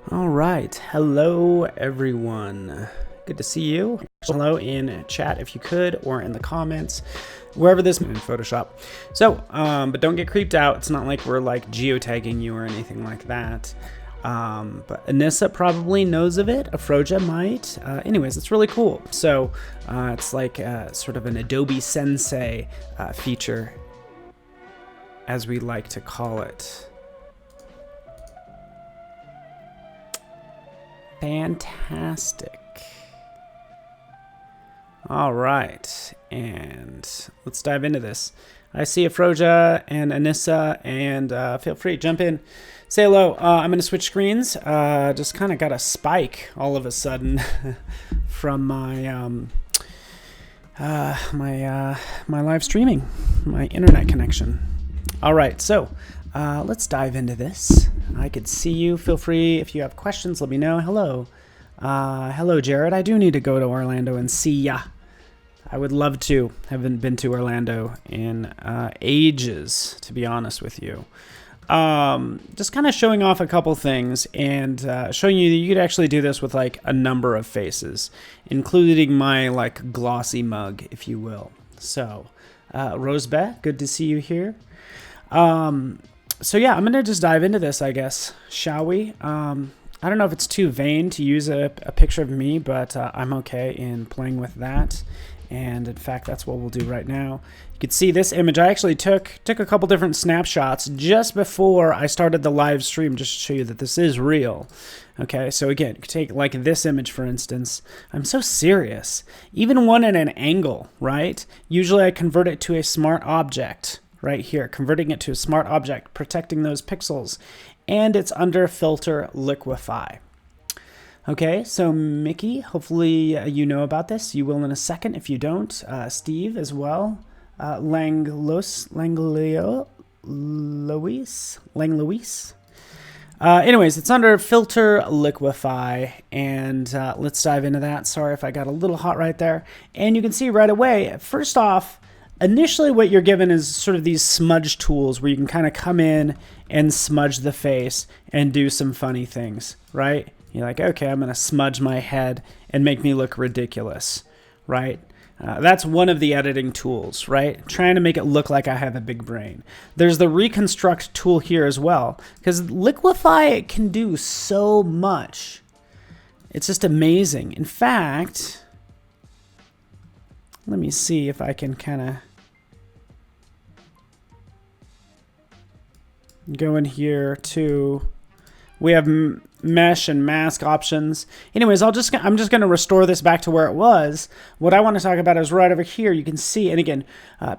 All right. Hello, everyone. Good to see you. Hello in chat if you could, or in the comments, wherever this in Photoshop. So, but don't get creeped out. It's not like we're like geotagging you or anything like that. But Anissa probably knows of it. Afroja might. Anyways, it's really cool. So it's like sort of an Adobe Sensei feature, as we like to call it. Fantastic. All right, and let's dive into this. I see Afroja and Anissa, and feel free to jump in. Say hello. I'm going to switch screens. Just kind of got a spike all of a sudden from my my live streaming, my internet connection. All right, so let's dive into this. I could see you. Feel free, if you have questions, let me know. Hello. Hello, Jared. I do need to go to Orlando and see ya. I would love to. Haven't been to Orlando in ages, to be honest with you. Just kind of showing off a couple things and showing you that you could actually do this with like a number of faces, including my like glossy mug, if you will. So, Rosebeth, good to see you here. So yeah, I'm going to just dive into this, I guess. Shall we? I don't know if it's too vain to use a picture of me, but I'm okay in playing with that. And in fact, that's what we'll do right now. You can see this image. I actually took a couple different snapshots just before I started the live stream, just to show you that this is real. Okay, so again, you could take like this image, for instance. I'm so serious. Even one at an angle, right? Usually I convert it to a smart object. Right here, converting it to a smart object, protecting those pixels, and it's under filter Liquify. Okay, so Mickey, hopefully you know about this. You will in a second. If you don't, Steve as well. Langlois. Anyways, it's under filter Liquify, and let's dive into that. Sorry if I got a little hot right there. And you can see right away, first off, initially what you're given is sort of these smudge tools where you can kind of come in and smudge the face and do some funny things, right? You're like, okay, I'm going to smudge my head and make me look ridiculous, right? That's one of the editing tools, right? Trying to make it look like I have a big brain. There's the reconstruct tool here as well, because Liquify can do so much. It's just amazing. In fact, let me see if I can kind of go in here to, we have mesh and mask options. Anyways, I'm just going to restore this back to where it was. What I want to talk about is right over here. You can see, and again,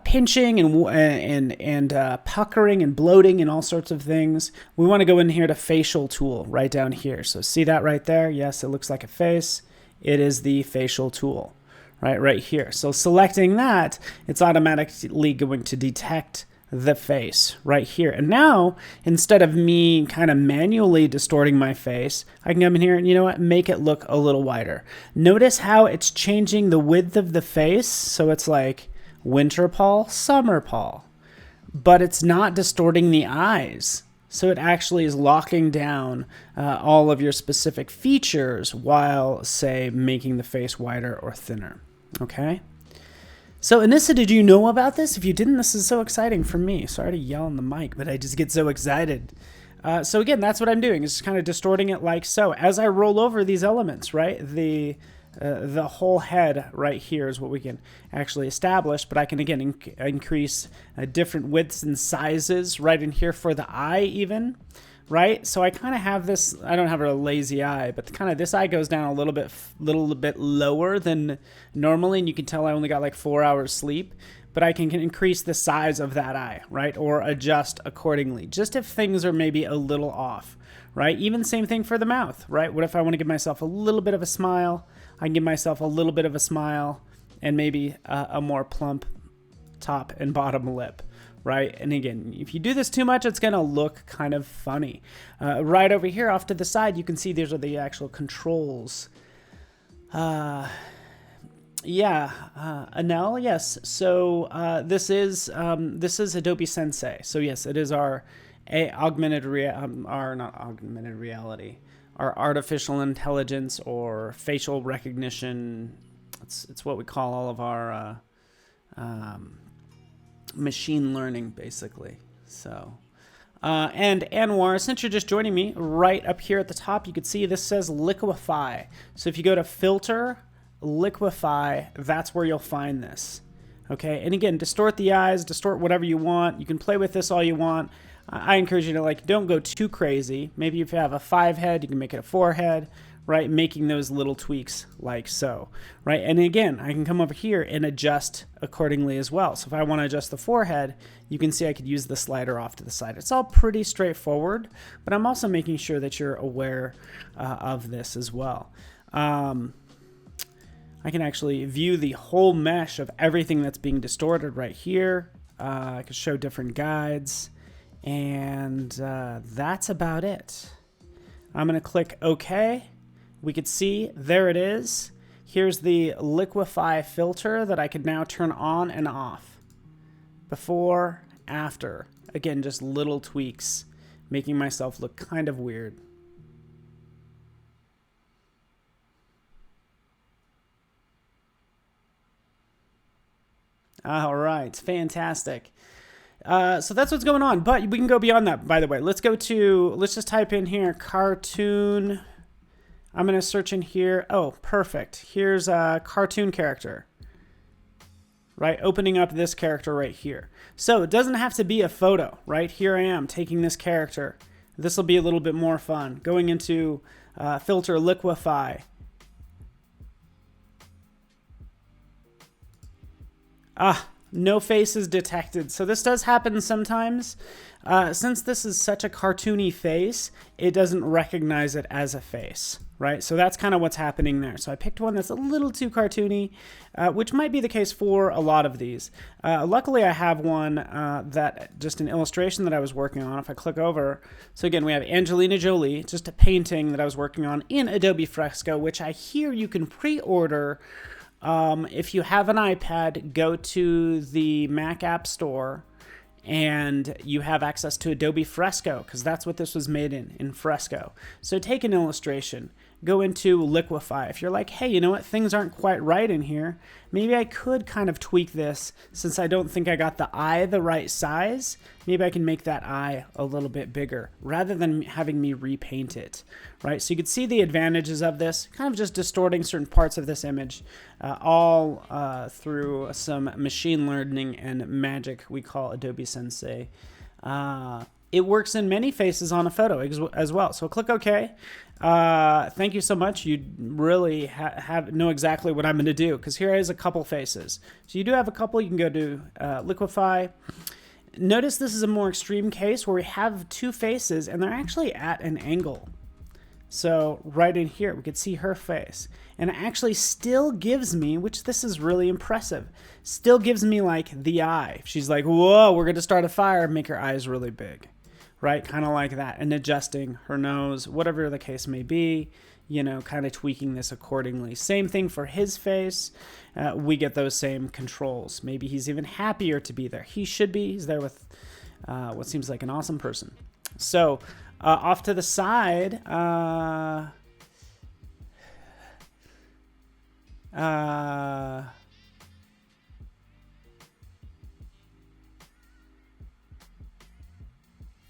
pinching and puckering and bloating and all sorts of things. We want to go in here to facial tool right down here. So see that right there? Yes, it looks like a face. It is the facial tool right here. So selecting that, it's automatically going to detect the face right here. And now, instead of me kind of manually distorting my face, I can come in here and, you know what, make it look a little wider. Notice how it's changing the width of the face. So it's like winter Paul, summer Paul, but it's not distorting the eyes. So it actually is locking down all of your specific features while, say, making the face wider or thinner. Okay? So, Anissa, did you know about this? If you didn't, this is so exciting for me. Sorry to yell on the mic, but I just get so excited. So again, that's what I'm doing. Is just kind of distorting it like so. As I roll over these elements, right? The whole head right here is what we can actually establish, but I can, again, increase different widths and sizes right in here for the eye even. Right, so I kind of have this. I don't have a lazy eye, but kind of this eye goes down a little bit lower than normally, and you can tell I only got like 4 hours sleep. But I can increase the size of that eye, right, or adjust accordingly, just if things are maybe a little off, right? Even same thing for the mouth, right? What if I want to give myself a little bit of a smile? I can give myself a little bit of a smile, and maybe a more plump top and bottom lip. Right, and again, if you do this too much, it's going to look kind of funny. Right over here off to the side, you can see these are the actual controls. Anel, yes. So this is Adobe Sensei. So yes, it is our our artificial intelligence or facial recognition. It's what we call all of our machine learning, basically. So, and Anwar, since you're just joining me, right up here at the top, you can see this says Liquify. So if you go to Filter, Liquify, that's where you'll find this. Okay, and again, distort the eyes, distort whatever you want. You can play with this all you want. I encourage you to don't go too crazy. Maybe if you have a 5 head, you can make it a 4 head, right? Making those little tweaks like so, right? And again, I can come over here and adjust accordingly as well. So if I want to adjust the forehead, you can see I could use the slider off to the side. It's all pretty straightforward, but I'm also making sure that you're aware of this as well. I can actually view the whole mesh of everything that's being distorted right here. I can show different guides, and that's about it. I'm going to click OK. We could see there it is. Here's the Liquify filter that I could now turn on and off. Before, after. Again, just little tweaks, making myself look kind of weird. All right, fantastic. So that's what's going on, but we can go beyond that, by the way. Let's just type in here, cartoon. I'm going to search in here. Oh, perfect. Here's a cartoon character, right? Opening up this character right here. So it doesn't have to be a photo, right? Here I am taking this character. This will be a little bit more fun. Going into filter Liquify. No faces detected. So this does happen sometimes. Since this is such a cartoony face, it doesn't recognize it as a face, right? So that's kind of what's happening there. So I picked one that's a little too cartoony, which might be the case for a lot of these. Luckily, I have one that just an illustration that I was working on. If I click over, so again, we have Angelina Jolie, just a painting that I was working on in Adobe Fresco, which I hear you can pre-order. If you have an iPad, go to the Mac App Store and you have access to Adobe Fresco, because that's what this was made in Fresco. So take an illustration, go into Liquify. If you're like, hey, you know what, things aren't quite right in here, maybe I could kind of tweak this since I don't think I got the eye the right size. Maybe I can make that eye a little bit bigger rather than having me repaint it, right? So you can see the advantages of this, kind of just distorting certain parts of this image, all through some machine learning and magic we call Adobe Sensei. It works in many faces on a photo as well. So click OK. Thank you so much. You really know exactly what I'm going to do, because here is a couple faces. So you do have a couple. You can go to Liquify. Notice this is a more extreme case where we have two faces and they're actually at an angle. So right in here, we could see her face. And it actually still gives me, which this is really impressive, still gives me like the eye. She's like, whoa, we're going to start a fire, make her eyes really big, right? Kind of like that. And adjusting her nose, whatever the case may be, you know, kind of tweaking this accordingly. Same thing for his face. We get those same controls. Maybe he's even happier to be there. He should be. He's there with what seems like an awesome person. So off to the side,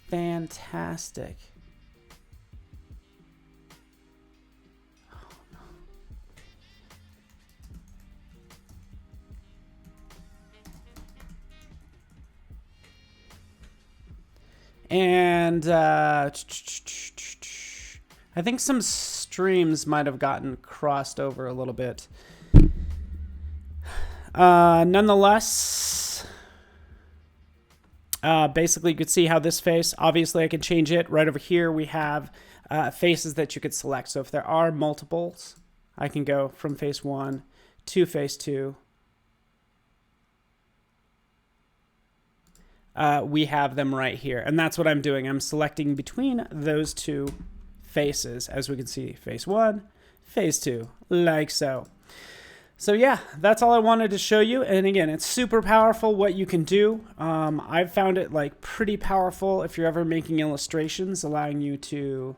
fantastic. And I think some streams might have gotten crossed over a little bit. Nonetheless, basically you could see how this face, obviously I can change it. Right over here we have faces that you could select. So if there are multiples, I can go from face 1 to face 2. We have them right here. And that's what I'm doing. I'm selecting between those two faces. As we can see, face 1, face 2, like so. So yeah, that's all I wanted to show you. And again, it's super powerful what you can do. I've found it like pretty powerful if you're ever making illustrations, allowing you to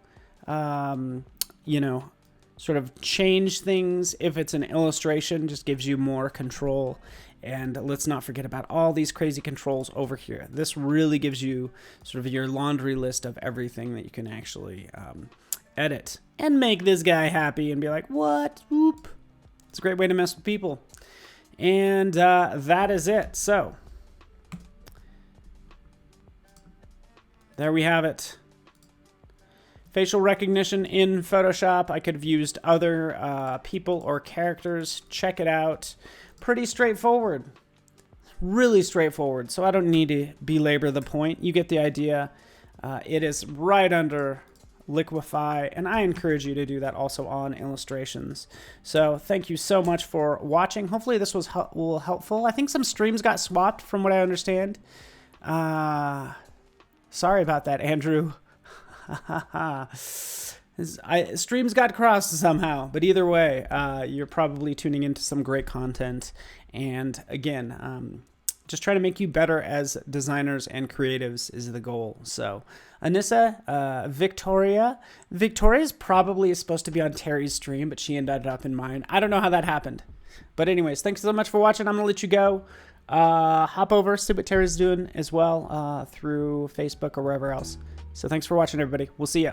you know, sort of change things. If it's an illustration, just gives you more control. And let's not forget about all these crazy controls over here. This really gives you sort of your laundry list of everything that you can actually edit and make this guy happy and be like, what? Whoop. It's a great way to mess with people. And that is it. So there we have it. Facial recognition in Photoshop. I could have used other people or characters. Check it out. Pretty straightforward. Really straightforward. So I don't need to belabor the point. You get the idea. It is right under Liquify, and I encourage you to do that also on illustrations. So thank you so much for watching. Hopefully this was helpful. I think some streams got swapped from what I understand. Sorry about that, Andrew. Streams got crossed somehow, but either way, you're probably tuning into some great content. And again, just trying to make you better as designers and creatives is the goal. So Anissa, Victoria is probably supposed to be on Terry's stream, but she ended up in mine. I don't know how that happened. But anyways, thanks so much for watching. I'm going to let you go. Hop over, see what Terry's doing as well through Facebook or wherever else. So thanks for watching, everybody. We'll see ya.